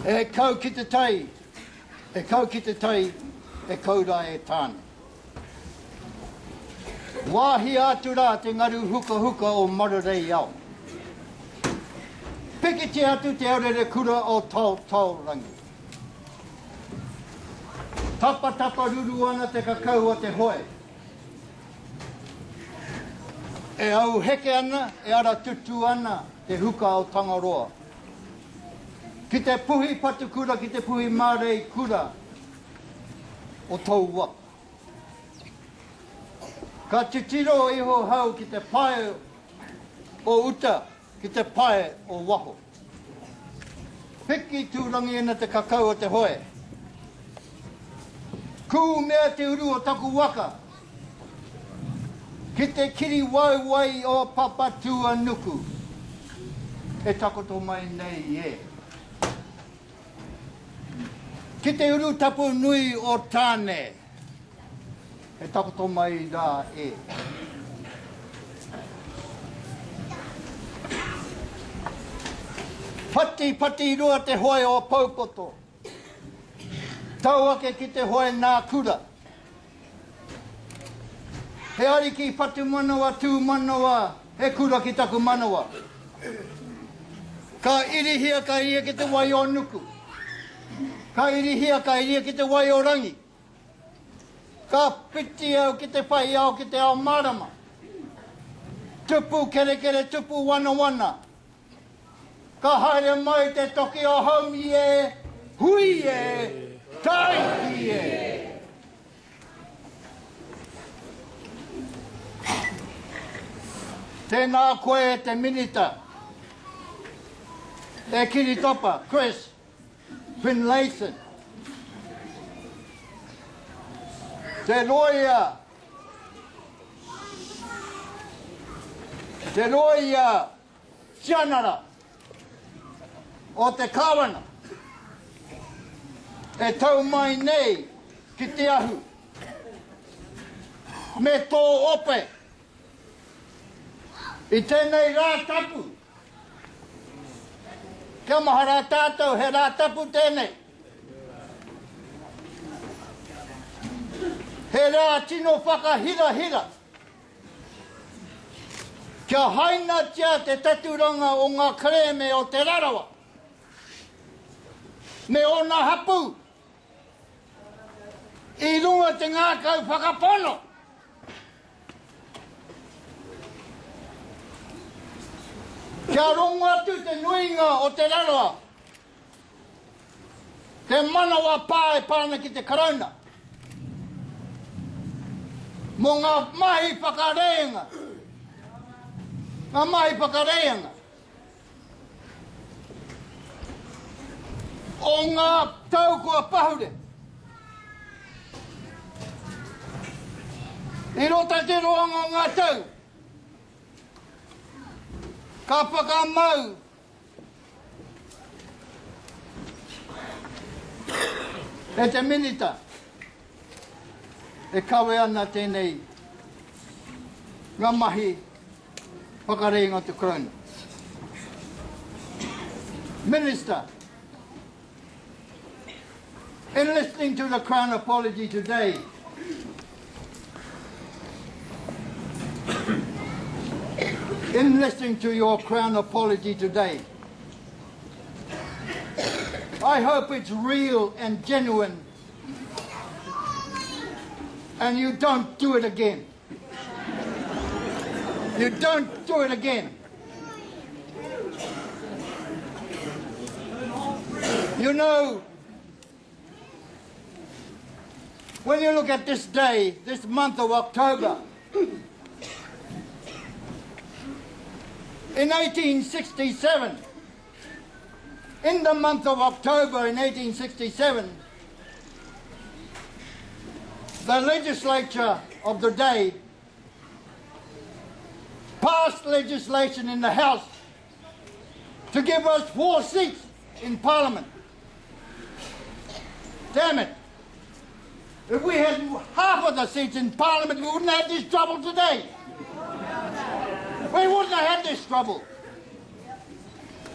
E kau ki te tai, e kau ki te tai, e kaura e tāne. Wāhi atu rā te ngaru huka huka o Mararei au. Piki te atu te aurere kura o tau rangi. Tapa tapa ruru ana te kakau o te hoe. E au heke ana, e ara tutu ana te huka o Tangaroa. Ki te puhi patu kura, ki te puhi mārei kura o tau waka. Ka titiro iho hau ki te pae o uta, ki te pae o waho. Piki tūrangi ina te kakau o te hoe. Ku mea te uru o taku waka. Ki te kiri wai o papatua nuku. E takoto mai nei e. Ki te uru tapu nui o tāne. E takoto mai rā e. Pati rua te hoe o Paupoto. Tau ake ki te hoe nā kura. He ari ki patu manawa, tū manawa, he kura ki taku manawa. Ka irihia ka iria ki te wai o nuku. Ka irihia ka iria ki te wai o rangi. Ka piti au ki te whai au ki te ao marama. Tupu kere, tupu wana. Ka haere mai te toki o haumi e, hui e, taiki e. Tēnā koe te minita. E kiri topa, Chris Finlayson. Te roia Janara o te kawana. E tau mai nei ki te ahu. Me tō ope. I tēnei rā tapu. Kia maha rā tātou, he rā tapu tēnei. He rā tino whakahira. Kia haina tia te taturanga o ngā kreme o te Rarawa. Me o nā hapu. I runga te ngākau whakapono. Kia rongo atu te nuinga o te Rarawa. Te manawa pāe pāna ki te karauna. Mo ngā mahi whakareinga. Ngā mahi whakareinga. O ngā tau kua pahure. I rota te roanga o ngā tau. Ka whakamau. E te minita. E kawe ana tēnei ngā mahi whakareinga te korona. Minister, in listening to the Crown apology today, in listening to your Crown apology today, I hope it's real and genuine and you don't do it again. You don't do it again. You know, when you look at this day, this month of October, in 1867, in the month of October in 1867, the legislature of the day passed legislation in the House to give us 4 seats in Parliament. Damn it. If we had half of the seats in Parliament, we wouldn't have this trouble today. We wouldn't have had this trouble.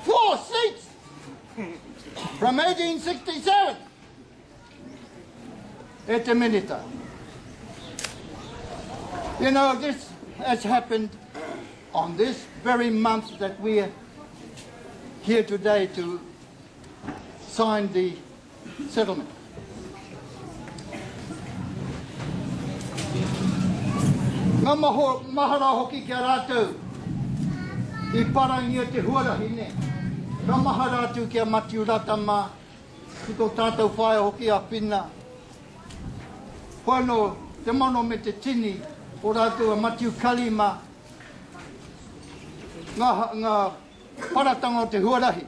4 seats. from 1867 at the minute. You know, this has happened on this very month that we are here today to sign the settlement. Ngā mahara hoki kia rātou I parangi o te huarahi ne. Ngā mahara atu kia Matiu Ratama ki tō tātou whae hoki a Pina. Whano te mano me te tini o rātou a Matiu Kalima. Ngā paratanga o te huarahi.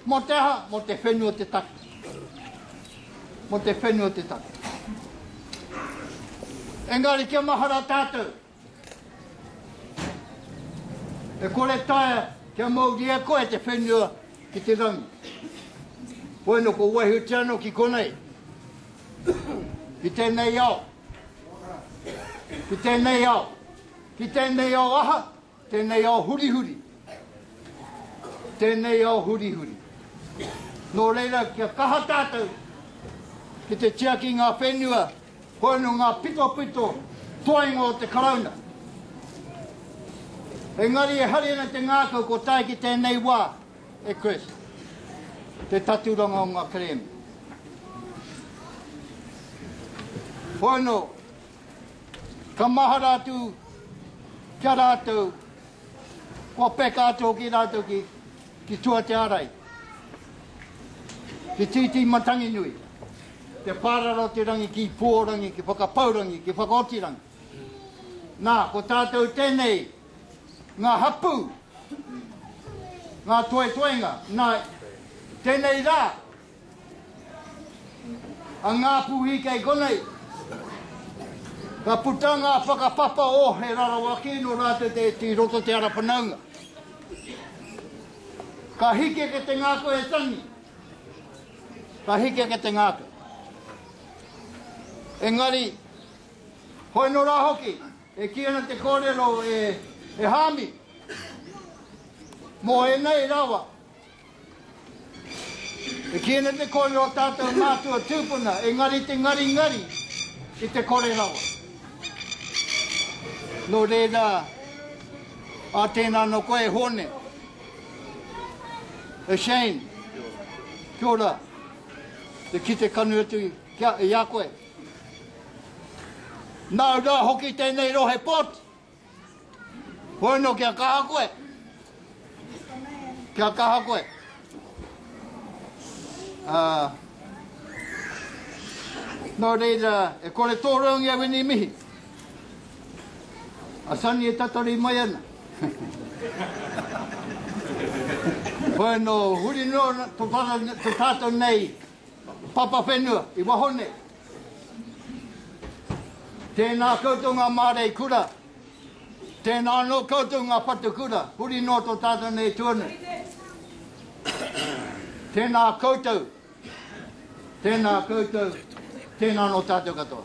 Mo te aha, mo te whenua te taki. Mo te whenua te taki. Engari kia mahara tātou. E kore taia kia mauri e koe te whenua ki te rangi. Bueno ko wahi tano ki konei. Ki tēnei au. Ki tēnei au. Ki tēnei au aha. Tēnei au huri huri. Tēnei au huri huri. Nō reira kia kaha tātou. Ki te tiaki ngā whenua. Koeno ngā pito pito. Toinga o te karauna. Engari e hari ana te ngākau ko tai ki tēnei wā. E Chris. Te taturanga o ngā krem. Koeno. Ka maha rātu. Kia rātou. Kua peka ato ki rātou ki tua te arai. Ki titi matangi nui. Te pārara o te rangi ki pōrangi, ki whakapaurangi, ki whakaotirangi. Nā, ko tātou tēnei, ngā hapu, ngā toetoenga, nā, tēnei rā, a ngā puhi kei konei. Ka putanga whakapapa o he Rarawa ki no rātou te roto te arapanaunga. Ka hike ke te ngāko e tangi. Ka hike ke te ngāko. Engari, hoi no rā hoki, e ki ana te kōrero e hāmi. Mō e nei rawa. E ki ana te kōrero tātou mātua tūpuna, e ngari te ngari ngari I te kore rawa. No reira, a tēnā no koe hone. E Shane, kia ora, te ki te kanu atu I a koe. Nā rā hoki tēnei rohe pot. Hoi no kia kaha koe. Kia kaha koe. Nō reira, e kore tōraungi a wini mihi. A sani e tatori mai ana. Hoi no huri no to tātou nei papa whenua I wahone. Tēnā koutou ngā mārei kura. Tēnā no koutou ngā patu kura. Huri no tō tātou nei tuanu. Tēnā koutou. Tēnā koutou. Tēnā no tātou katoa.